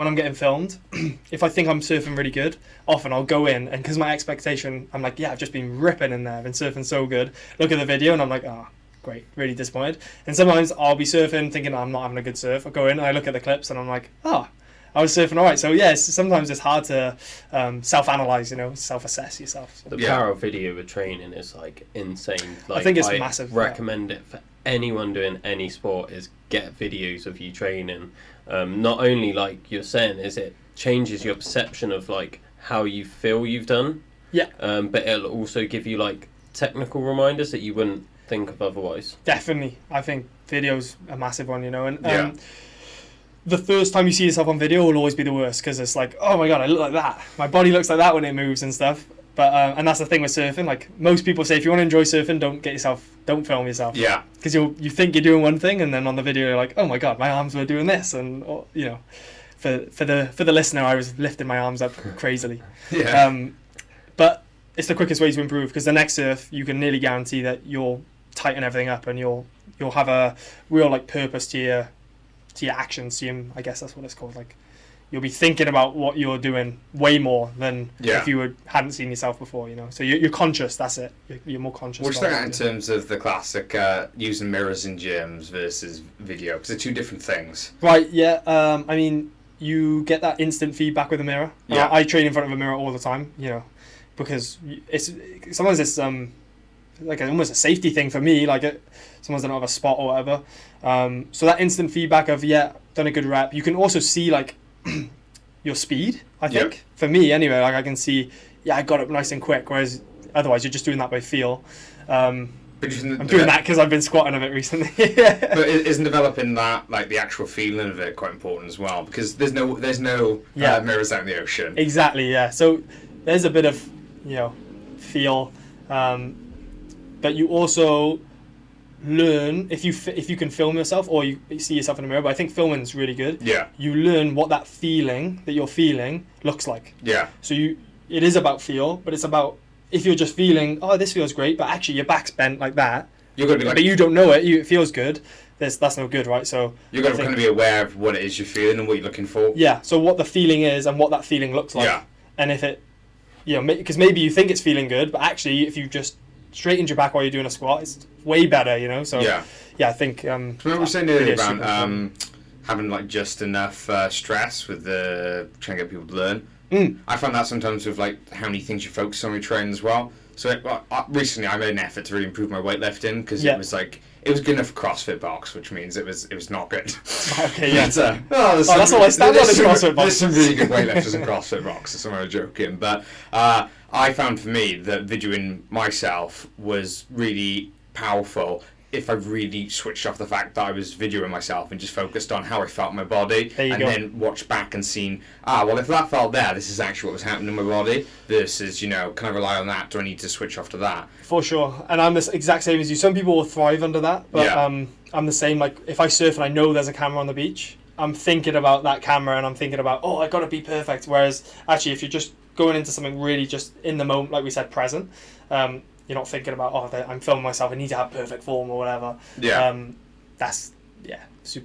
when I'm getting filmed, if I think I'm surfing really good, often I'll go in, and because my expectation, I'm like, yeah, I've just been ripping in there, I've been surfing so good. Look at the video, and I'm like, oh, great, really disappointed. And sometimes I'll be surfing thinking I'm not having a good surf. I go in, and I look at the clips, and I'm like, oh, I was surfing all right. So yeah, sometimes it's hard to self-analyze, self-assess yourself. So. The power of video with training is like insane. Like, I think it's massive. Recommend it for anyone doing any sport. Is get videos of you training. Not only, like you're saying, is it changes your perception of like how you feel you've done. Yeah. But it'll also give you like technical reminders that you wouldn't think of otherwise. Definitely, I think video's a massive one, and the first time you see yourself on video will always be the worst because it's like, oh my god, I look like that. My body looks like that when it moves and stuff. But and that's the thing with surfing. Like most people say, if you want to enjoy surfing, don't film yourself. Yeah. Because you think you're doing one thing, and then on the video you're like, oh my god, my arms were doing this, and for the listener, I was lifting my arms up crazily. Yeah. But it's the quickest way to improve because the next surf you can nearly guarantee that you'll tighten everything up and you'll have a real like purpose to your actions. I guess that's what it's called. Like you'll be thinking about what you're doing way more than if you hadn't seen yourself before, So you're conscious, that's it. You're more conscious. What's that in terms of the classic using mirrors in gyms versus video? Because they're two different things. Right, yeah. I mean, you get that instant feedback with a mirror. Yeah. I train in front of a mirror all the time, because sometimes it's like almost a safety thing for me, like someone's done it off a spot or whatever. So that instant feedback of, done a good rep. You can also see like your speed, I think. Yep. For me anyway, like I can see, I got up nice and quick, whereas otherwise you're just doing that by feel. I'm doing that because I've been squatting a bit recently. But isn't developing that, like the actual feeling of it, quite important as well? Because there's no mirrors out in the ocean. Exactly, yeah. So there's a bit of, feel, but you also learn if you can film yourself or you see yourself in a mirror. But I think filming's really good. Yeah. You learn what that feeling that you're feeling looks like. Yeah. So it is about feel, but it's about if you're just feeling, oh, this feels great, but actually your back's bent like that. You're gonna be like, but you don't know it. It feels good. That's no good, right? So you're going to be aware of what it is you're feeling and what you're looking for. Yeah. So what the feeling is and what that feeling looks like. Yeah. And if it, because maybe you think it's feeling good, but actually if you just straightened your back while you're doing a squat, it's way better, So I think. Remember we were saying earlier about having like just enough stress with trying to get people to learn. I found that sometimes with like how many things you focus on your training as well. So recently I made an effort to really improve my weightlifting because it was like it was good enough for CrossFit box, which means it was not good. Okay, yeah. That's all I stand on is CrossFit box. There's some really good weightlifters in CrossFit box. So I'm joking, but I found for me that videoing myself was really powerful if I really switched off the fact that I was videoing myself and just focused on how I felt in my body then watched back and seen, if that felt there, this is actually what was happening in my body versus, can I rely on that? Do I need to switch off to that? For sure. And I'm the exact same as you. Some people will thrive under that, but I'm the same. Like if I surf and I know there's a camera on the beach, I'm thinking about that camera and I'm thinking about, I got to be perfect. Whereas actually if you're just going into something really just in the moment, like we said, present, you're not thinking about, I'm filming myself, I need to have perfect form or whatever. Yeah. That's